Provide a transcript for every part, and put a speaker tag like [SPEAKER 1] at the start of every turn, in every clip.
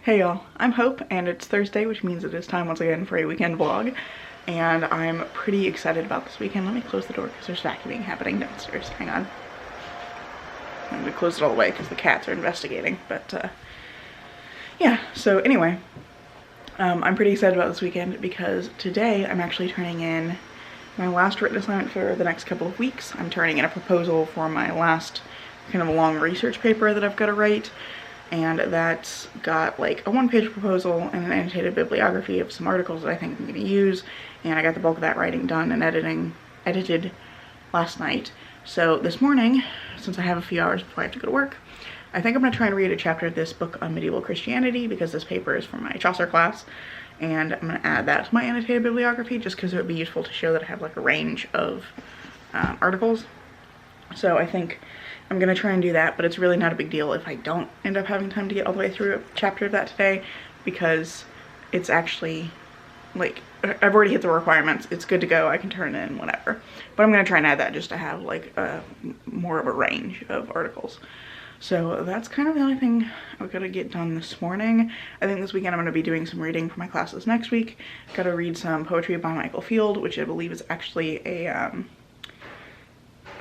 [SPEAKER 1] Hey y'all, I'm Hope and it's Thursday, which means it is time once again for a weekend vlog. And I'm pretty excited about this weekend. Let me close the door because there's vacuuming happening downstairs. Hang on. I'm gonna close it all the way because the cats are investigating. But yeah, so anyway, I'm pretty excited about this weekend because today I'm actually turning in my last written assignment for the next couple of weeks. I'm turning in a proposal for my last kind of long research paper that I've got to write. And that's got like a one-page proposal and an annotated bibliography of some articles that I think I'm going to use. And I got the bulk of that writing done and edited last night. So this morning, since I have a few hours before I have to go to work, I think I'm going to try and read a chapter of this book on medieval Christianity because this paper is from my Chaucer class. And I'm going to add that to my annotated bibliography just because it would be useful to show that I have like a range of articles. So I think I'm going to try and do that, but it's really not a big deal if I don't end up having time to get all the way through a chapter of that today, because it's actually, like, I've already hit the requirements. It's good to go. I can turn it in whenever. But I'm going to try and add that just to have, like, more of a range of articles. So that's kind of the only thing I've got to get done this morning. I think this weekend I'm going to be doing some reading for my classes next week. Got to read some poetry by Michael Field, which I believe is actually a,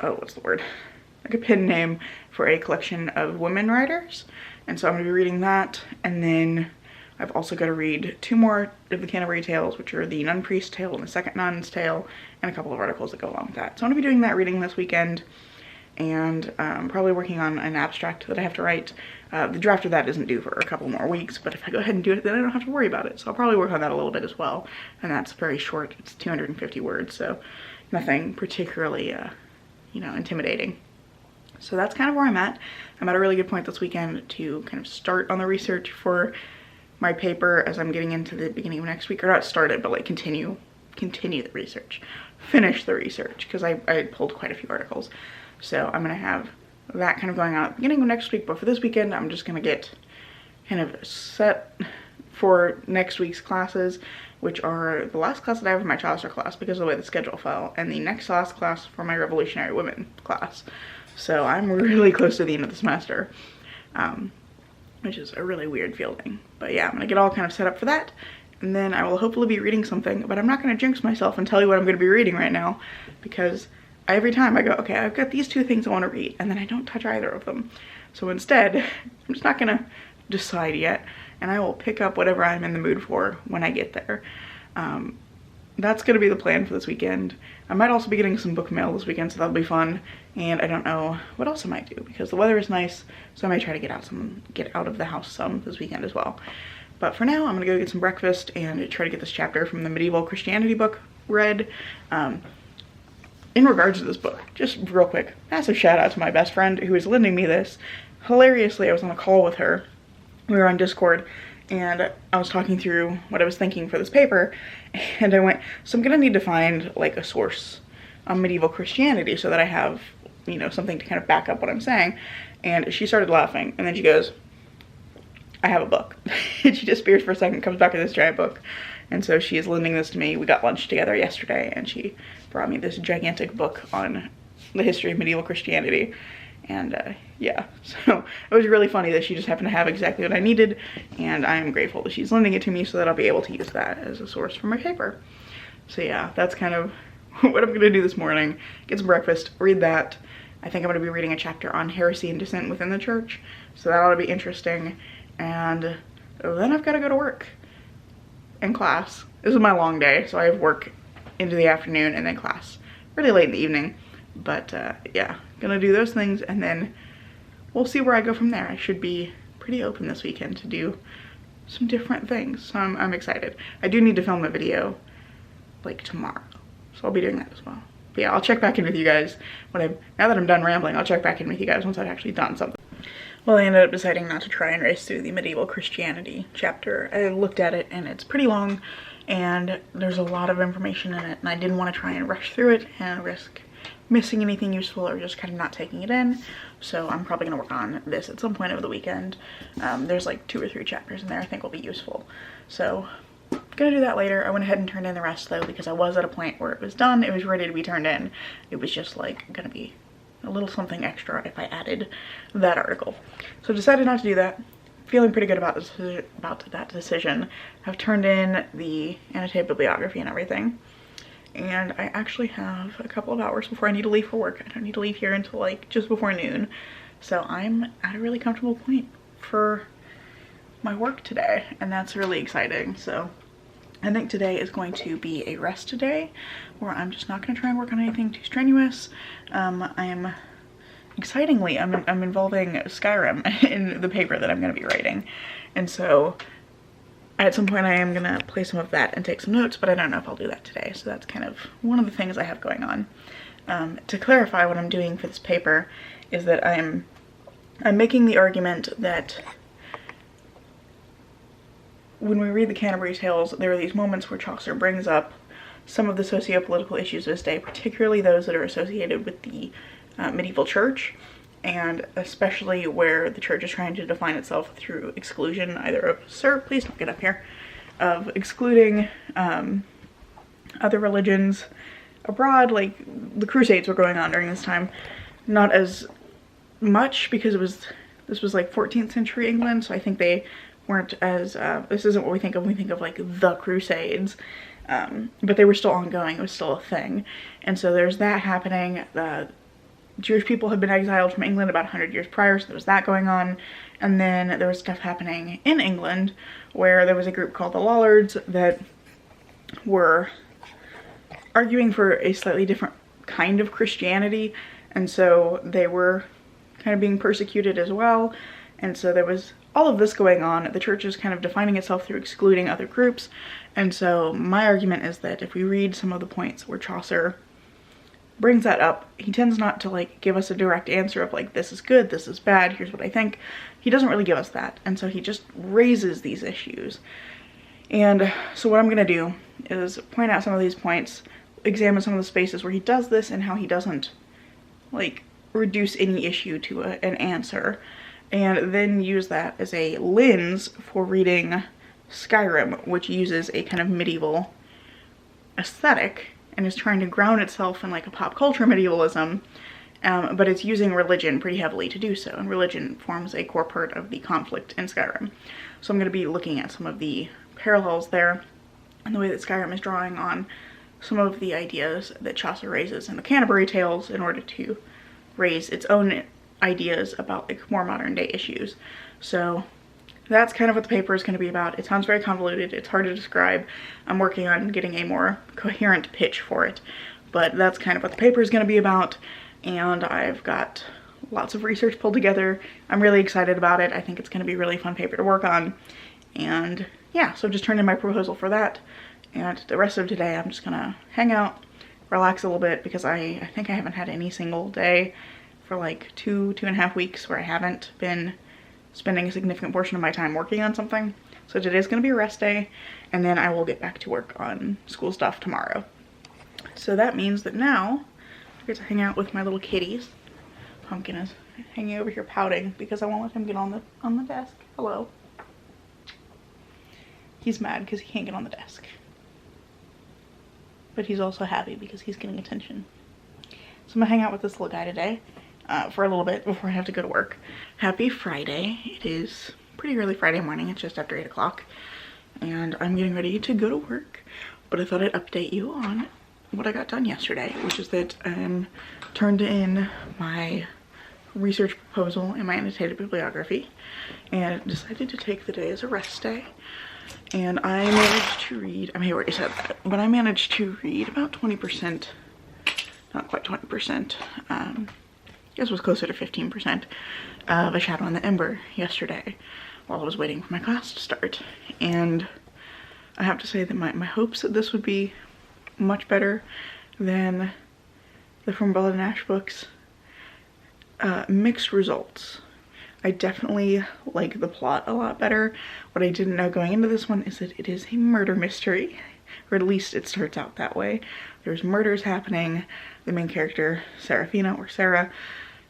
[SPEAKER 1] what's the word? Like a pen name for a collection of women writers. And so I'm going to be reading that. And then I've also got to read two more of the Canterbury Tales, which are the Nun Priest's Tale and the Second Nun's Tale, and a couple of articles that go along with that. So I'm going to be doing that reading this weekend, and probably working on an abstract that I have to write. The draft of that isn't due for a couple more weeks, but if I go ahead and do it, then I don't have to worry about it. So I'll probably work on that a little bit as well. And that's very short. It's 250 words, so nothing particularly, you know, intimidating. So that's kind of where I'm at. I'm at a really good point this weekend to kind of start on the research for my paper as I'm getting into the beginning of next week. Or not start it, but like continue the research. Finish the research, because I pulled quite a few articles. So I'm going to have that kind of going on at the beginning of next week. But for this weekend, I'm just going to get kind of set for next week's classes, which are the last class that I have in my Chaucer class because of the way the schedule fell, and the next last class for my Revolutionary Women class. So I'm really close to the end of the semester, which is a really weird feeling. But yeah, I'm gonna get all kind of set up for that, and then I will hopefully be reading something, but I'm not gonna jinx myself and tell you what I'm gonna be reading right now, because every time I go, okay, I've got these two things I wanna read, and then I don't touch either of them. So instead, I'm just not gonna decide yet, and I will pick up whatever I'm in the mood for when I get there. That's gonna be the plan for this weekend. I might also be getting some book mail this weekend, so that'll be fun. And I don't know what else I might do because the weather is nice, so I might try to get out of the house some this weekend as well. But for now, I'm gonna go get some breakfast and try to get this chapter from the medieval Christianity book read. In regards to this book, just real quick, massive shout out to my best friend who is lending me this. Hilariously, I was on a call with her. We were on Discord, and I was talking through what I was thinking for this paper, and I went, so I'm gonna need to find like a source on medieval Christianity so that I have, you know, something to kind of back up what I'm saying. And she started laughing, and then she goes, I have a book. And she disappears for a second, comes back with this giant book. And so she is lending this to me. We got lunch together yesterday, and she brought me this gigantic book on the history of medieval Christianity. And yeah, so it was really funny that she just happened to have exactly what I needed, and I am grateful that she's lending it to me so that I'll be able to use that as a source for my paper. So yeah, that's kind of what I'm gonna do this morning. Get some breakfast, read that. I think I'm gonna be reading a chapter on heresy and dissent within the church, so that ought to be interesting. And then I've gotta go to work and class. This is my long day, so I have work into the afternoon and then class really late in the evening. But yeah, gonna do those things, and then we'll see where I go from there. I should be pretty open this weekend to do some different things, so I'm excited. I do need to film a video like tomorrow, so I'll be doing that as well. But yeah, I'll check back in with you guys now that I'm done rambling. I'll check back in with you guys once I've actually done something. Well, I ended up deciding not to try and race through the medieval Christianity chapter. I looked at it, and it's pretty long, and there's a lot of information in it, and I didn't want to try and rush through it and risk missing anything useful or just kind of not taking it in. So I'm probably gonna work on this at some point over the weekend. There's like 2 or 3 chapters in there I think will be useful. So I'm gonna do that later. I went ahead and turned in the rest though, because I was at a point where it was done, it was ready to be turned in. It was just like gonna be a little something extra if I added that article. So I decided not to do that. feeling pretty good about that decision. I've turned in the annotated bibliography and everything. And I actually have a couple of hours before I need to leave for work. I don't need to leave here until like just before noon. So I'm at a really comfortable point for my work today, and that's really exciting. So I think today is going to be a rest day where I'm just not going to try and work on anything too strenuous. Excitingly, I'm involving Skyrim in the paper that I'm going to be writing. And so at some point I am going to play some of that and take some notes, but I don't know if I'll do that today. So that's kind of one of the things I have going on. To clarify, what I'm doing for this paper is that I'm making the argument that when we read the Canterbury Tales, there are these moments where Chaucer brings up some of the socio-political issues of his day, particularly those that are associated with the medieval church, and especially where the church is trying to define itself through exclusion, either of, sir, please don't get up here, of excluding other religions abroad. Like the Crusades were going on during this time, not as much because this was like 14th century England, so I think they weren't as, this isn't what we think of when we think of like the Crusades, but they were still ongoing, it was still a thing. And so there's that happening. Jewish people had been exiled from England about 100 years prior, so there was that going on. And then there was stuff happening in England where there was a group called the Lollards that were arguing for a slightly different kind of Christianity, and so they were kind of being persecuted as well. And so there was all of this going on. The church is kind of defining itself through excluding other groups. And so my argument is that if we read some of the points where Chaucer brings that up, he tends not to like give us a direct answer of like, this is good, this is bad, here's what I think. He doesn't really give us that. And so he just raises these issues. And so what I'm gonna do is point out some of these points, examine some of the spaces where he does this and how he doesn't like reduce any issue to an answer, and then use that as a lens for reading Skyrim, which uses a kind of medieval aesthetic and is trying to ground itself in like a pop culture medievalism, but it's using religion pretty heavily to do so, and religion forms a core part of the conflict in Skyrim. So I'm going to be looking at some of the parallels there and the way that Skyrim is drawing on some of the ideas that Chaucer raises in the Canterbury Tales in order to raise its own ideas about like more modern day issues. So that's kind of what the paper is going to be about. It sounds very convoluted, it's hard to describe. I'm working on getting a more coherent pitch for it, but that's kind of what the paper is going to be about, and I've got lots of research pulled together. I'm really excited about it. I think it's going to be a really fun paper to work on, and yeah, so I've just turned in my proposal for that, and the rest of today I'm just gonna hang out, relax a little bit, because I think I haven't had any single day for like two and a half weeks where I haven't been spending a significant portion of my time working on something. So today's gonna be a rest day, and then I will get back to work on school stuff tomorrow. So that means that now I get to hang out with my little kitties. Pumpkin is hanging over here pouting because I won't let him get on the desk. Hello. He's mad because he can't get on the desk, but he's also happy because he's getting attention. So I'm gonna hang out with this little guy today for a little bit before I have to go to work. Happy Friday. It is pretty early Friday morning. It's just after 8 o'clock and I'm getting ready to go to work, but I thought I'd update you on what I got done yesterday, which is that I turned in my research proposal and my annotated bibliography and decided to take the day as a rest day. And I managed to read, I may have already said that, but I managed to read about 20%, not quite 20%, I guess it was closer to 15% of A Shadow on the Ember yesterday while I was waiting for my class to start. And I have to say that my hopes that this would be much better than the From Blood and Ash books, mixed results. I definitely like the plot a lot better. What I didn't know going into this one is that it is a murder mystery, or at least it starts out that way. There's murders happening. The main character, Serafina, or Sarah,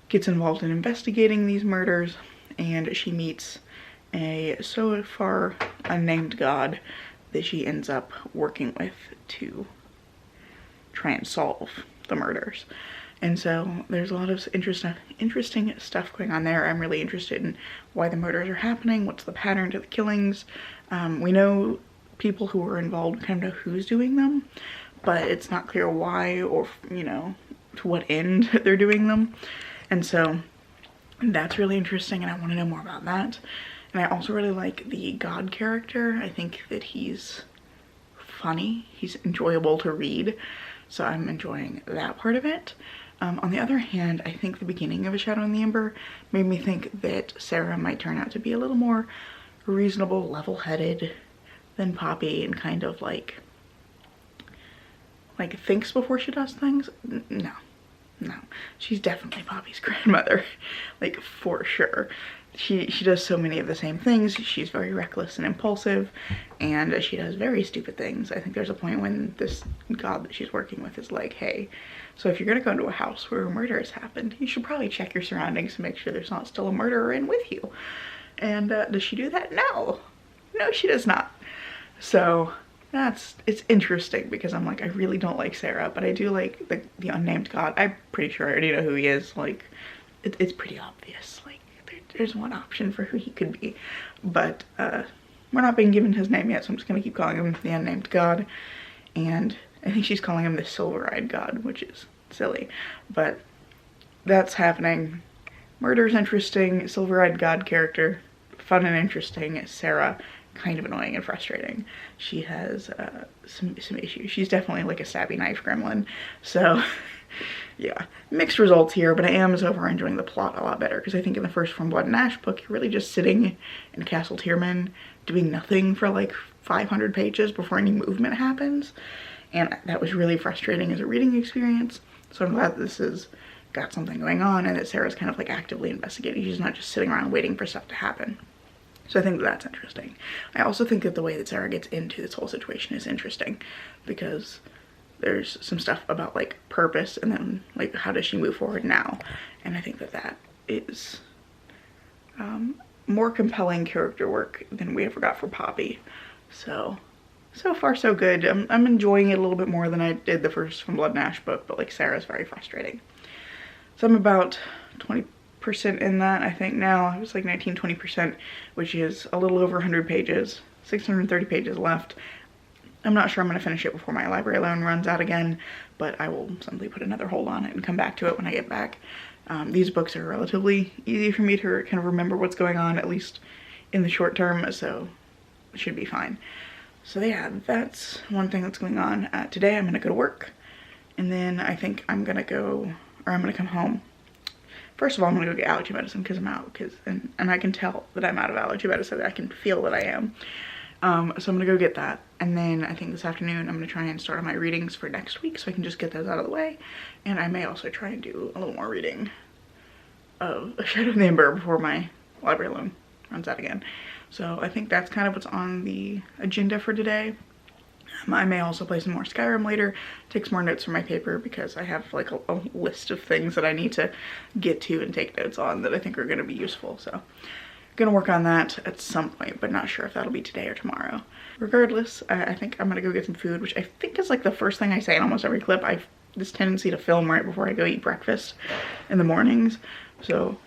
[SPEAKER 1] gets involved in investigating these murders, and she meets a so far unnamed god that she ends up working with to try and solve the murders. And so there's a lot of interesting stuff going on there. I'm really interested in why the murders are happening, what's the pattern to the killings. We know people who are involved, kind of know who's doing them, but it's not clear why or, you know, to what end they're doing them. And so that's really interesting, and I want to know more about that. And I also really like the God character. I think that he's funny, he's enjoyable to read, so I'm enjoying that part of it. On the other hand, I think the beginning of A Shadow in the Ember made me think that Sarah might turn out to be a little more reasonable, level-headed than Poppy, and kind of like thinks before she does things. No, she's definitely Poppy's grandmother, like for sure. She does so many of the same things. She's very reckless and impulsive, and she does very stupid things. I think there's a point when this God that she's working with is like, hey, so if you're gonna go into a house where a murder has happened, you should probably check your surroundings to make sure there's not still a murderer in with you. And does she do that? No, she does not. So it's interesting, because I'm like, I really don't like Sarah, but I do like the unnamed God. I'm pretty sure I already know who he is. Like, it's pretty obvious. Like, there's one option for who he could be, but we're not being given his name yet, so I'm just gonna keep calling him the unnamed God. And I think she's calling him the silver-eyed God, which is silly, but that's happening. Murder's interesting, silver-eyed God character, fun and interesting. Sarah, kind of annoying and frustrating. She has some issues. She's definitely like a stabby knife gremlin. So yeah, mixed results here, but I am so far enjoying the plot a lot better, because I think in the first From Blood and Ash book, you're really just sitting in Castle Tierman doing nothing for like 500 pages before any movement happens, and that was really frustrating as a reading experience. So I'm glad this has got something going on, and that Sarah's kind of like actively investigating. She's not just sitting around waiting for stuff to happen. So I think that's interesting. I also think that the way that Sarah gets into this whole situation is interesting, because there's some stuff about like purpose, and then like how does she move forward now, and I think that that is more compelling character work than we ever got for Poppy. So far so good. I'm enjoying it a little bit more than I did the first From Blood and Ash book, but like Sarah's very frustrating. So I'm about 20% in that, I think now. It was like 19-20%, which is a little over 100 pages, 630 pages left. I'm not sure I'm going to finish it before my library loan runs out again, but I will simply put another hold on it and come back to it when I get back. These books are relatively easy for me to kind of remember what's going on, at least in the short term, so it should be fine. So yeah, that's one thing that's going on. Today I'm going to go to work, and then I think I'm going to come home. First of all, I'm going to go get allergy medicine because I'm out, and I can tell that I'm out of allergy medicine. I can feel that I am. So I'm going to go get that, and then I think this afternoon I'm going to try and start on my readings for next week so I can just get those out of the way, and I may also try and do a little more reading of A Shadow in the Ember before my library loan runs out again. So I think that's kind of what's on the agenda for today. I may also play some more Skyrim later, take some more notes from my paper, because I have like a list of things that I need to get to and take notes on that I think are going to be useful. So gonna work on that at some point, but not sure if that'll be today or tomorrow. Regardless, I think I'm gonna go get some food, which I think is like the first thing I say in almost every clip. I've this tendency to film right before I go eat breakfast in the mornings. So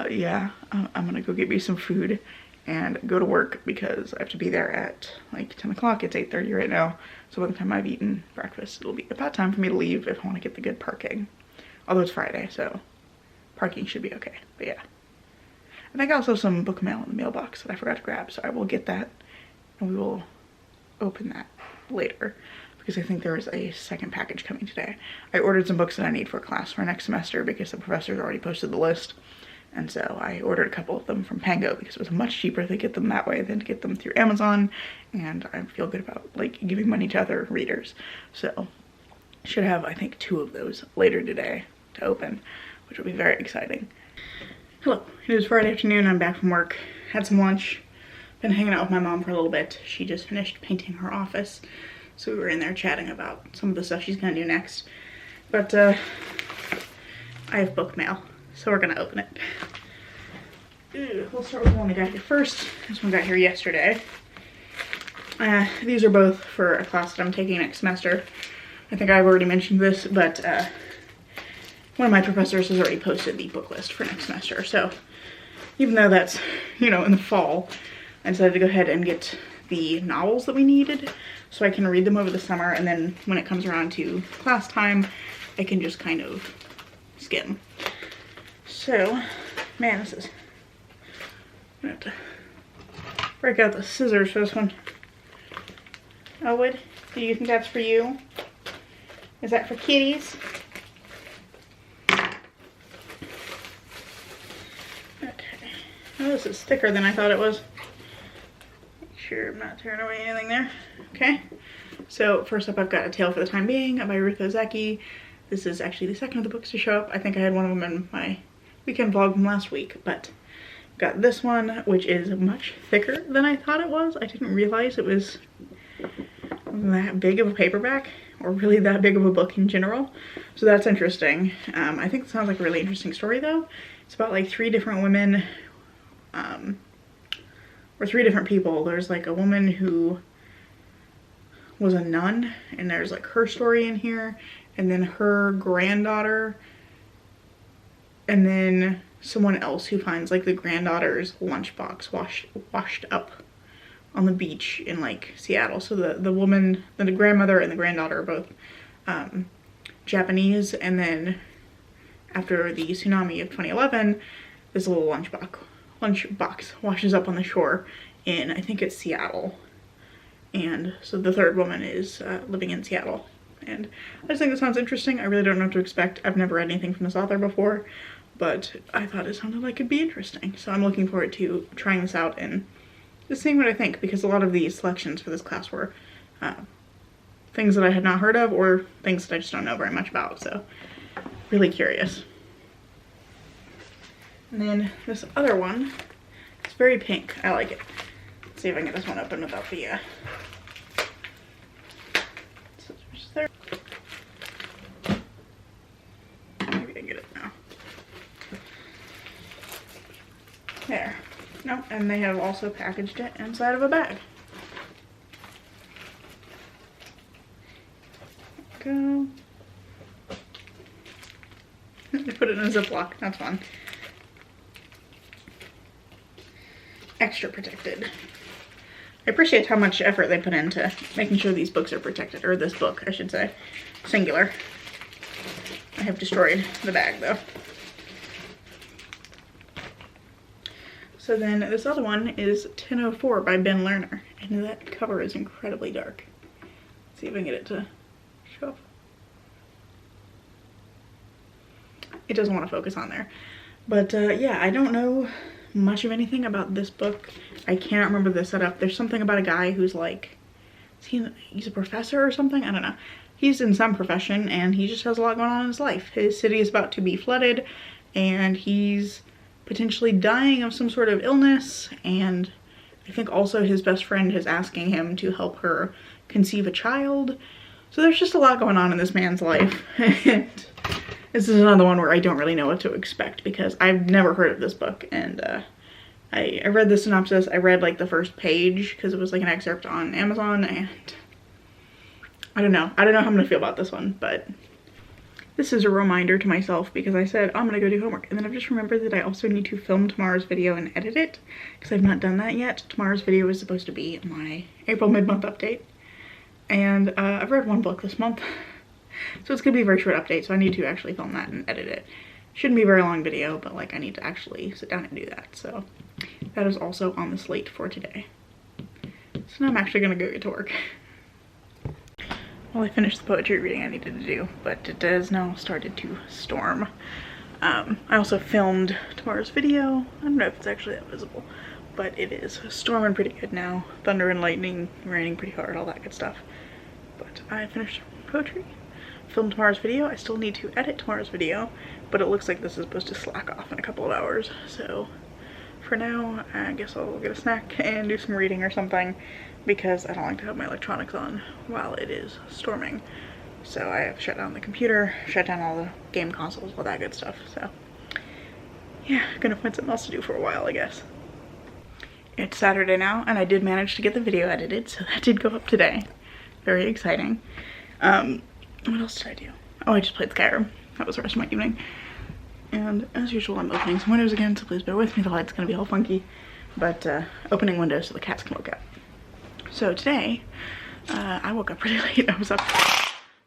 [SPEAKER 1] yeah, I'm gonna go get me some food and go to work, because I have to be there at like 10 o'clock. It's 8:30 right now, so by the time I've eaten breakfast, it'll be about time for me to leave if I want to get the good parking. Although it's Friday, so parking should be okay. But yeah, I think I also have some book mail in the mailbox that I forgot to grab, so I will get that and we will open that later, because I think there is a second package coming today. I ordered some books that I need for class for next semester because the professor's already posted the list, and so I ordered a couple of them from Pango because it was much cheaper to get them that way than to get them through Amazon, and I feel good about like giving money to other readers. So should have, I think, 2 of those later today to open, which will be very exciting. Hello, it is Friday afternoon. I'm back from work, had some lunch, been hanging out with my mom for a little bit. She just finished painting her office, so we were in there chatting about some of the stuff she's gonna do next. But I have book mail, so we're gonna open it. We'll start with the one that got here first. This one got here yesterday. These are both for a class that I'm taking next semester. I think I've already mentioned this, but one of my professors has already posted the book list for next semester. So even though that's, you know, in the fall, I decided to go ahead and get the novels that we needed so I can read them over the summer, and then when it comes around to class time, I can just kind of skim. So, man, this is, I'm gonna have to break out the scissors for this one. Elwood, do you think that's for you? Is that for kitties? Okay. Oh, this is thicker than I thought it was. Make sure I'm not tearing away anything there. Okay. So first up, I've got A Tale for the Time Being by Ruth Ozeki. This is actually the second of the books to show up. I think I had one of them in my weekend vlog from last week, but I've got this one, which is much thicker than I thought it was. I didn't realize it was that big of a paperback, or really that big of a book in general. So that's interesting. I think it sounds like a really interesting story though. It's about like 3 different women, or 3 different people. There's like a woman who was a nun, and there's like her story in here, and then her granddaughter, and then someone else who finds like the granddaughter's lunchbox washed up on the beach in like Seattle. So the woman, the grandmother and the granddaughter are both Japanese, and then after the tsunami of 2011, this little lunchbox washes up on the shore in, I think it's Seattle. And so the third woman is living in Seattle. And I just think this sounds interesting. I really don't know what to expect. I've never read anything from this author before, but I thought it sounded like it'd be interesting. So I'm looking forward to trying this out and just seeing what I think, because a lot of the selections for this class were things that I had not heard of, or things that I just don't know very much about. So really curious. And then this other one, it's very pink. I like it. Let's see if I can get this one open without the scissors there. Maybe I can get it now. There. Nope, and they have also packaged it inside of a bag. Go. They put it in a Ziploc. That's fun. Extra protected. I appreciate how much effort they put into making sure these books are protected, or this book, I should say. Singular. I have destroyed the bag though. So then this other one is 1004 by Ben Lerner, and that cover is incredibly dark. Let's see if I can get it to show up. It doesn't want to focus on there. But yeah, I don't know much of anything about this book. I can't remember the setup. There's something about a guy who's like, he's a professor or something? I don't know. He's in some profession and he just has a lot going on in his life. His city is about to be flooded and he's potentially dying of some sort of illness, and I think also his best friend is asking him to help her conceive a child. So there's just a lot going on in this man's life. And this is another one where I don't really know what to expect because I've never heard of this book, and I read the synopsis. I read like the first page because it was like an excerpt on Amazon, and I don't know how I'm gonna feel about this one, but this is a reminder to myself because I said I'm gonna go do homework, and then I've just remembered that I also need to film tomorrow's video and edit it because I've not done that yet. Tomorrow's video is supposed to be my April mid-month update, and I've read 1 book this month, so it's gonna be a very short update, so I need to actually film that and edit it. Shouldn't be a very long video, but like I need to actually sit down and do that, so that is also on the slate for today. So now I'm actually gonna go get to work. Well, I finished the poetry reading I needed to do, but it has now started to storm. I also filmed tomorrow's video. I don't know if it's actually that visible, but it is storming pretty good now. Thunder and lightning, raining pretty hard, all that good stuff. But I finished poetry, filmed tomorrow's video. I still need to edit tomorrow's video, but it looks like this is supposed to slack off in a couple of hours. So for now, I guess I'll get a snack and do some reading or something, because I don't like to have my electronics on while it is storming. So I have shut down the computer, shut down all the game consoles, all that good stuff. So yeah, gonna find something else to do for a while, I guess. It's Saturday now, and I did manage to get the video edited, so that did go up today. Very exciting. What else did I do? Oh, I just played Skyrim. that was the rest of my evening. And as usual, I'm opening some windows again, so please bear with me. The light's gonna be all funky, but opening windows so the cats can look out. So today, I woke up pretty late. I was up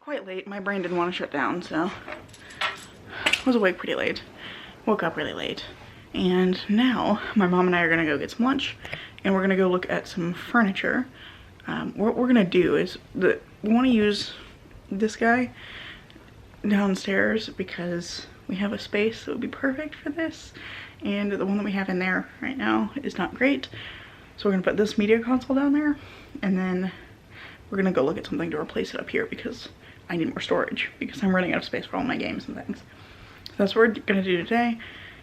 [SPEAKER 1] quite late. My brain didn't want to shut down, so I was awake pretty late. Woke up really late. And now my mom and I are gonna go get some lunch, and we're gonna go look at some furniture. What we're gonna do is we want to use this guy downstairs because we have a space that would be perfect for this, and the one that we have in there right now is not great. So we're gonna put this media console down there, and then we're gonna go look at something to replace it up here because I need more storage because I'm running out of space for all my games and things. So that's what we're gonna do today.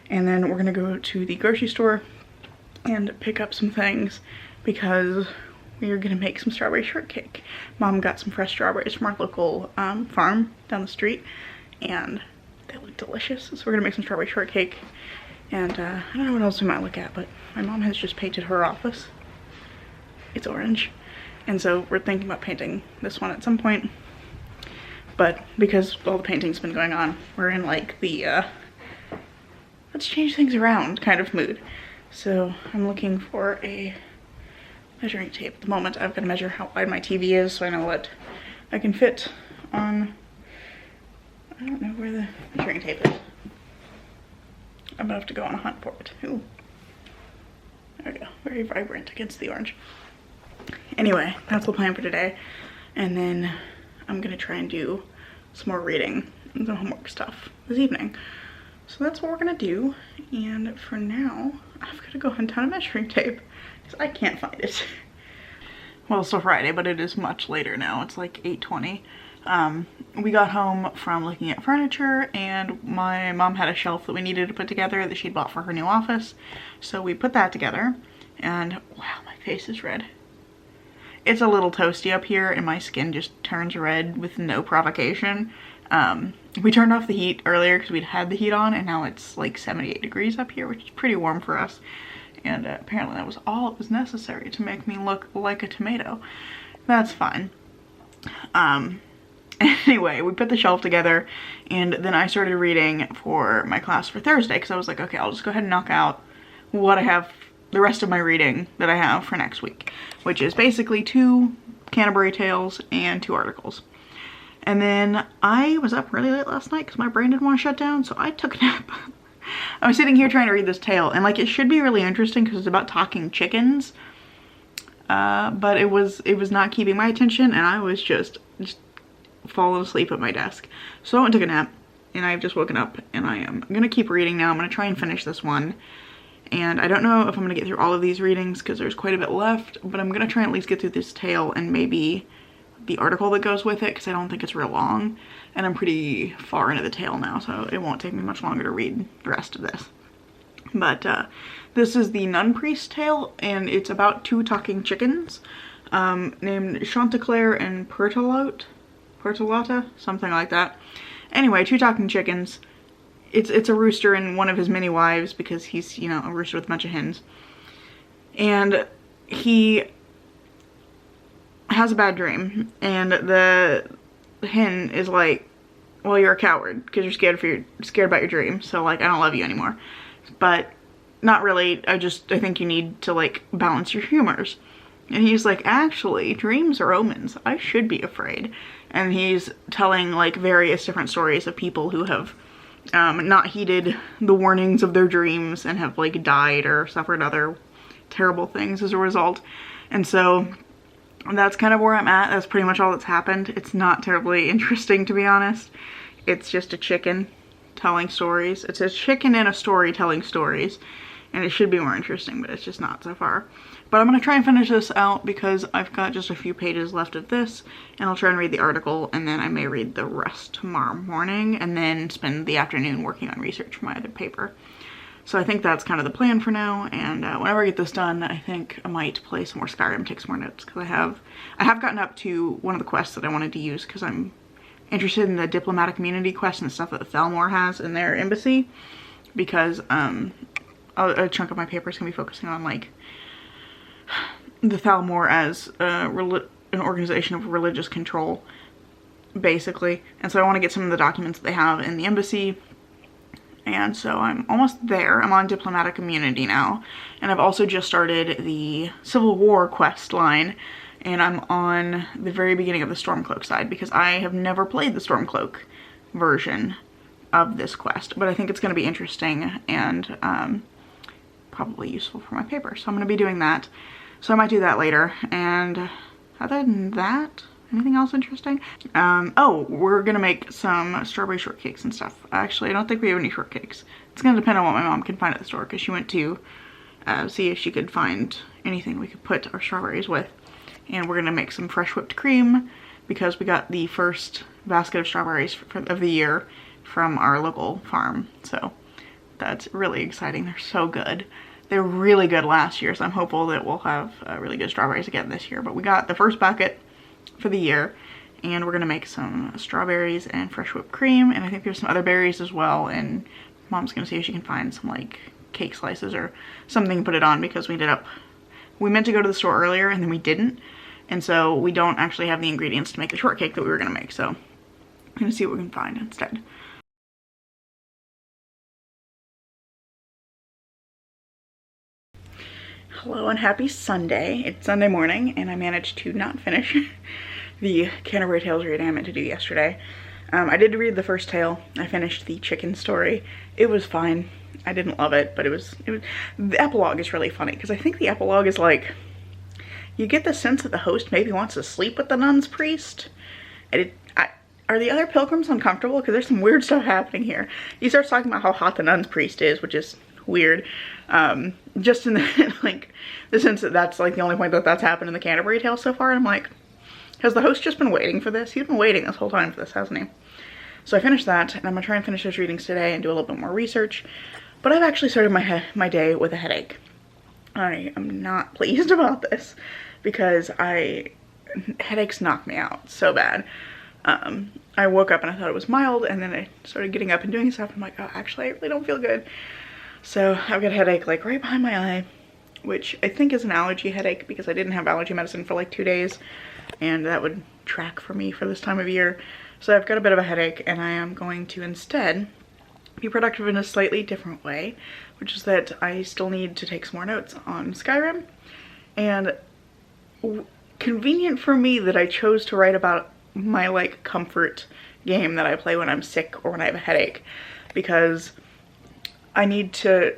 [SPEAKER 1] And then we're gonna go to the grocery store and pick up some things because we are gonna make some strawberry shortcake. Mom got some fresh strawberries from our local farm down the street, and they look delicious. So we're gonna make some strawberry shortcake. And I don't know what else we might look at, but my mom has just painted her office. It's orange. And so we're thinking about painting this one at some point. But because all the painting's been going on, we're in like the let's change things around kind of mood. So I'm looking for a measuring tape. At the moment I've got to measure how wide my TV is so I know what I can fit on. I don't know where the measuring tape is. I'm gonna have to go on a hunt for it. Ooh. There we go. Very vibrant against the orange. Anyway, that's the plan for today. And then I'm gonna try and do some more reading and some homework stuff this evening. So that's what we're gonna do. And for now, I've gotta go hunt down a measuring tape because I can't find it. Well, it's still Friday, but it is much later now. It's like 8:20. We got home from looking at furniture, and my mom had a shelf that we needed to put together that she'd bought for her new office. So we put that together, and wow, my face is red. It's a little toasty up here, and my skin just turns red with no provocation. We turned off the heat earlier because we'd had the heat on, and now it's like 78 degrees up here, which is pretty warm for us. And apparently that was all it was necessary to make me look like a tomato. That's fine. Anyway, we put the shelf together, and then I started reading for my class for Thursday because I was like, okay, I'll just go ahead and knock out what I have, the rest of my reading that I have for next week, which is basically 2 Canterbury Tales and 2 articles. And then I was up really late last night because my brain didn't want to shut down, so I took a nap. I was sitting here trying to read this tale, and like it should be really interesting because it's about talking chickens, but it was not keeping my attention, and I was just falling asleep at my desk. So I went and took a nap, and I've just woken up, and I'm gonna keep reading now. I'm gonna try and finish this one, and I don't know if I'm gonna get through all of these readings because there's quite a bit left, but I'm gonna try and at least get through this tale and maybe the article that goes with it because I don't think it's real long, and I'm pretty far into the tale now, so it won't take me much longer to read the rest of this. But this is the Nun Priest tale, and it's about 2 talking chickens named Chanticleer and Pertolotta, something like that. Anyway, 2 talking chickens. It's a rooster and one of his many wives because he's, you know, a rooster with a bunch of hens. And he has a bad dream, and the hen is like, well, you're a coward because you're scared about your dream, so like I don't love you anymore. But not really. I think you need to like balance your humors. And he's like, actually, dreams are omens. I should be afraid. And he's telling like various different stories of people who have not heeded the warnings of their dreams and have like died or suffered other terrible things as a result. And so that's kind of where I'm at. That's pretty much all that's happened. It's not terribly interesting, to be honest. It's just a chicken telling stories. It's a chicken and a story telling stories. And it should be more interesting, but it's just not so far. But I'm going to try and finish this out because I've got just a few pages left of this. And I'll try and read the article, and then I may read the rest tomorrow morning. And then spend the afternoon working on research for my other paper. So I think that's kind of the plan for now, and whenever I get this done, I think I might play some more Skyrim, take some more notes, because I have gotten up to one of the quests that I wanted to use, because I'm interested in the diplomatic immunity quest and stuff that the Thalmor has in their embassy, because a chunk of my paper is going to be focusing on, like, the Thalmor as an organization of religious control, basically. And so I want to get some of the documents that they have in the embassy. And so I'm almost there. I'm on diplomatic immunity now. And I've also just started the Civil War quest line. And I'm on the very beginning of the Stormcloak side because I have never played the Stormcloak version of this quest. But I think it's going to be interesting and probably useful for my paper. So I'm going to be doing that. So I might do that later. And other than that, anything else interesting? Oh, we're gonna make some strawberry shortcakes and stuff. Actually, I don't think we have any shortcakes. It's gonna depend on what my mom can find at the store because she went to see if she could find anything we could put our strawberries with. And we're gonna make some fresh whipped cream because we got the first basket of strawberries of the year from our local farm. So that's really exciting. They're so good. They were really good last year, so I'm hopeful that we'll have really good strawberries again this year. But we got the first bucket for the year, and we're gonna make some strawberries and fresh whipped cream, and I think there's some other berries as well, and mom's gonna see if she can find some like cake slices or something to put it on because we meant to go to the store earlier and then we didn't, and so we don't actually have the ingredients to make the shortcake that we were gonna make, so I'm gonna see what we can find instead. Hello and happy Sunday. It's Sunday morning and I managed to not finish the Canterbury Tales reading I meant to do yesterday. I did read the first tale. I finished the chicken story. It was fine. I didn't love it, but it was the epilogue is really funny because I think the epilogue is like, you get the sense that the host maybe wants to sleep with the nun's priest. Are the other pilgrims uncomfortable? Because there's some weird stuff happening here. He starts talking about how hot the nun's priest is, which is weird. Just in the, like, the sense that that's like the only point that that's happened in the Canterbury Tales so far. And I'm like, has the host just been waiting for this? He's been waiting this whole time for this, hasn't he? So I finished that, and I'm gonna try and finish those readings today and do a little bit more research. But I've actually started my day with a headache. I am not pleased about this because headaches knock me out so bad. I woke up and I thought it was mild, and then I started getting up and doing stuff. I'm like, oh, actually, I really don't feel good. So I've got a headache like right behind my eye, which I think is an allergy headache because I didn't have allergy medicine for like 2 days, and that would track for me for this time of year. So I've got a bit of a headache, and I am going to instead be productive in a slightly different way, which is that I still need to take some more notes on Skyrim. And convenient for me that I chose to write about my like comfort game that I play when I'm sick or when I have a headache, because I need to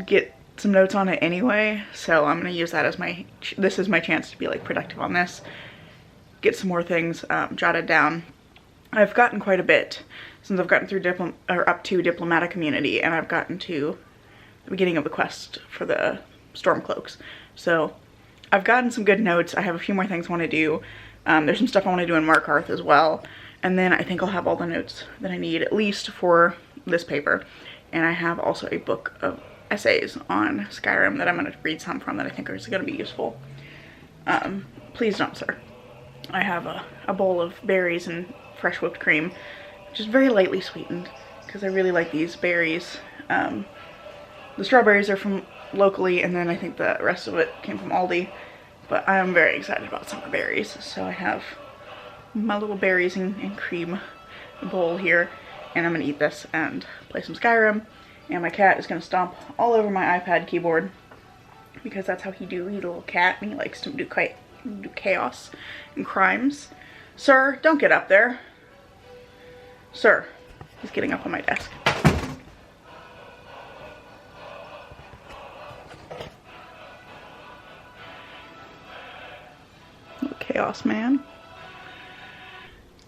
[SPEAKER 1] get some notes on it anyway, so I'm gonna use that as this is my chance to be like productive on this, get some more things jotted down. I've gotten quite a bit since I've gotten through up to diplomatic immunity, and I've gotten to the beginning of the quest for the Stormcloaks. So I've gotten some good notes. I have a few more things I want to do. There's some stuff I want to do in Markarth as well, and then I think I'll have all the notes that I need, at least for this paper. And I have also a book of essays on Skyrim that I'm going to read some from that I think is going to be useful. Please don't, sir. I have a bowl of berries and fresh whipped cream, just very lightly sweetened, because I really like these berries. The strawberries are from locally, and then I think the rest of it came from Aldi. But I am very excited about summer berries, so I have my little berries and cream bowl here, and I'm gonna eat this and play some Skyrim. And my cat is gonna stomp all over my iPad keyboard because that's how he do. He's a little cat and he likes to do chaos and crimes. Sir, don't get up there. Sir, he's getting up on my desk. Little chaos man.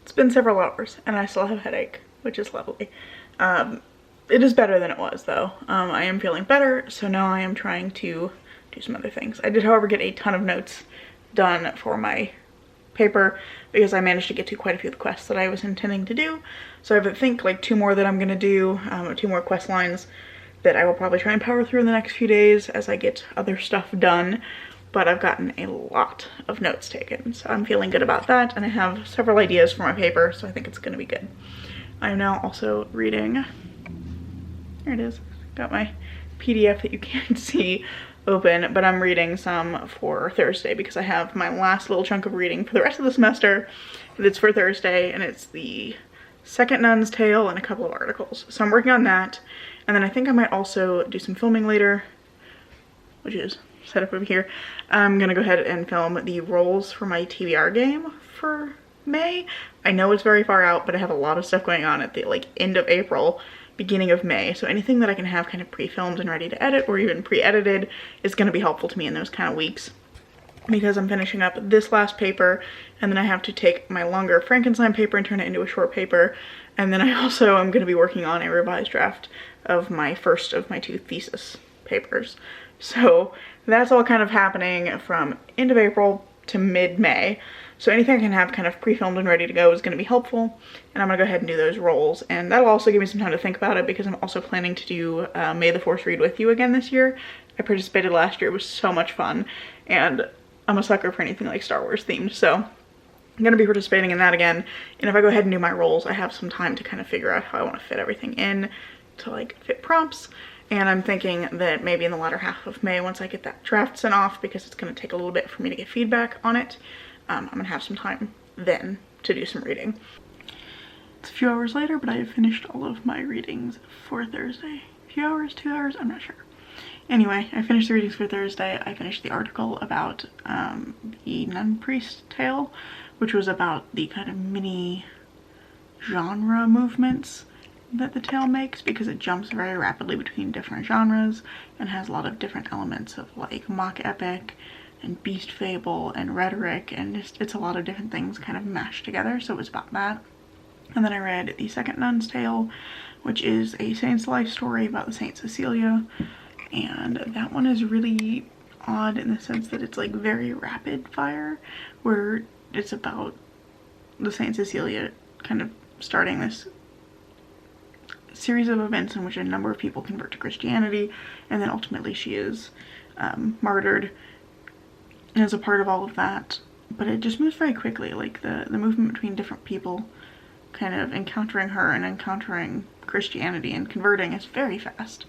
[SPEAKER 1] It's been several hours and I still have a headache, which is lovely. It is better than it was though. I am feeling better, so now I am trying to do some other things. I did, however, get a ton of notes done for my paper because I managed to get to quite a few of the quests that I was intending to do. So I have, I think, like 2 more that I'm gonna do, 2 more quest lines that I will probably try and power through in the next few days as I get other stuff done. But I've gotten a lot of notes taken, so I'm feeling good about that, and I have several ideas for my paper, so I think it's gonna be good. I am now also reading, there it is, got my PDF that you can't see open, but I'm reading some for Thursday because I have my last little chunk of reading for the rest of the semester. It's for Thursday, and it's the Second Nun's Tale and a couple of articles. So I'm working on that, and then I think I might also do some filming later, which is set up over here. I'm gonna go ahead and film the roles for my TBR game for May. I know it's very far out, but I have a lot of stuff going on at the end of April, beginning of May. So anything that I can have kind of pre-filmed and ready to edit, or even pre-edited, is gonna be helpful to me in those kind of weeks, because I'm finishing up this last paper, and then I have to take my longer Frankenstein paper and turn it into a short paper. And then I also am gonna be working on a revised draft of my first of my 2 thesis papers. So that's all kind of happening from end of April to mid-May. So anything I can have kind of pre-filmed and ready to go is going to be helpful, and I'm going to go ahead and do those roles. And that'll also give me some time to think about it, because I'm also planning to do May the Force read with you again this year. I participated last year. It was so much fun, and I'm a sucker for anything like Star Wars themed, so I'm going to be participating in that again. And if I go ahead and do my roles, I have some time to kind of figure out how I want to fit everything in to fit prompts. And I'm thinking that maybe in the latter half of May, once I get that draft sent off, because it's going to take a little bit for me to get feedback on it, I'm going to have some time then to do some reading. It's a few hours later, but I have finished all of my readings for Thursday. A few hours, 2 hours, I'm not sure. Anyway, I finished the readings for Thursday. I finished the article about the Nun Priest tale, which was about the kind of mini genre movements that the tale makes, because it jumps very rapidly between different genres and has a lot of different elements of mock epic and beast fable and rhetoric, and it's a lot of different things kind of mashed together. So it was about that. And then I read The Second Nun's Tale, which is a saint's life story about the Saint Cecilia, and that one is really odd in the sense that it's very rapid fire, where it's about the Saint Cecilia kind of starting this series of events in which a number of people convert to Christianity, and then ultimately she is martyred as a part of all of that. But it just moves very quickly, the movement between different people kind of encountering her and encountering Christianity and converting is very fast.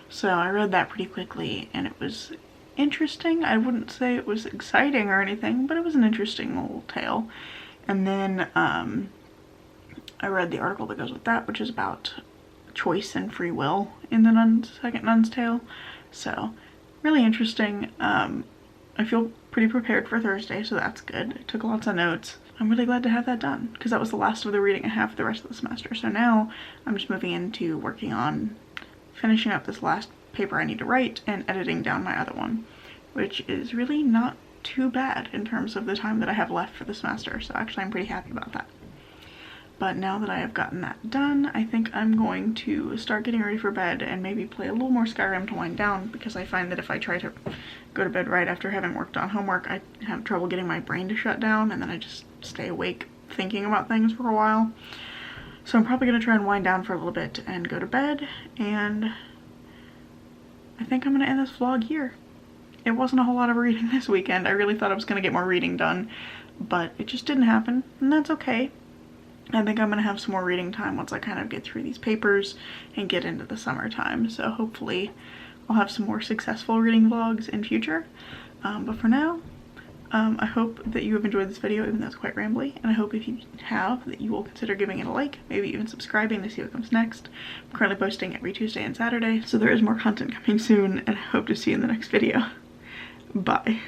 [SPEAKER 1] So I read that pretty quickly, and it was interesting. I wouldn't say it was exciting or anything, but it was an interesting little tale. And then I read the article that goes with that, which is about choice and free will in the Second Nun's Tale. So really interesting. I feel pretty prepared for Thursday, so that's good. I took lots of notes. I'm really glad to have that done, because that was the last of the reading I have for the rest of the semester. So now I'm just moving into working on finishing up this last paper I need to write and editing down my other one, which is really not too bad in terms of the time that I have left for the semester. So actually I'm pretty happy about that. But now that I have gotten that done, I think I'm going to start getting ready for bed and maybe play a little more Skyrim to wind down, because I find that if I try to go to bed right after having worked on homework, I have trouble getting my brain to shut down, and then I just stay awake thinking about things for a while. So I'm probably going to try and wind down for a little bit and go to bed, and I think I'm going to end this vlog here. It wasn't a whole lot of reading this weekend. I really thought I was going to get more reading done, but it just didn't happen, and that's okay. I think I'm going to have some more reading time once I kind of get through these papers and get into the summertime. So hopefully I'll have some more successful reading vlogs in future. But for now, I hope that you have enjoyed this video, even though it's quite rambly. And I hope if you have, that you will consider giving it a like, maybe even subscribing to see what comes next. I'm currently posting every Tuesday and Saturday, so there is more content coming soon, and I hope to see you in the next video. Bye.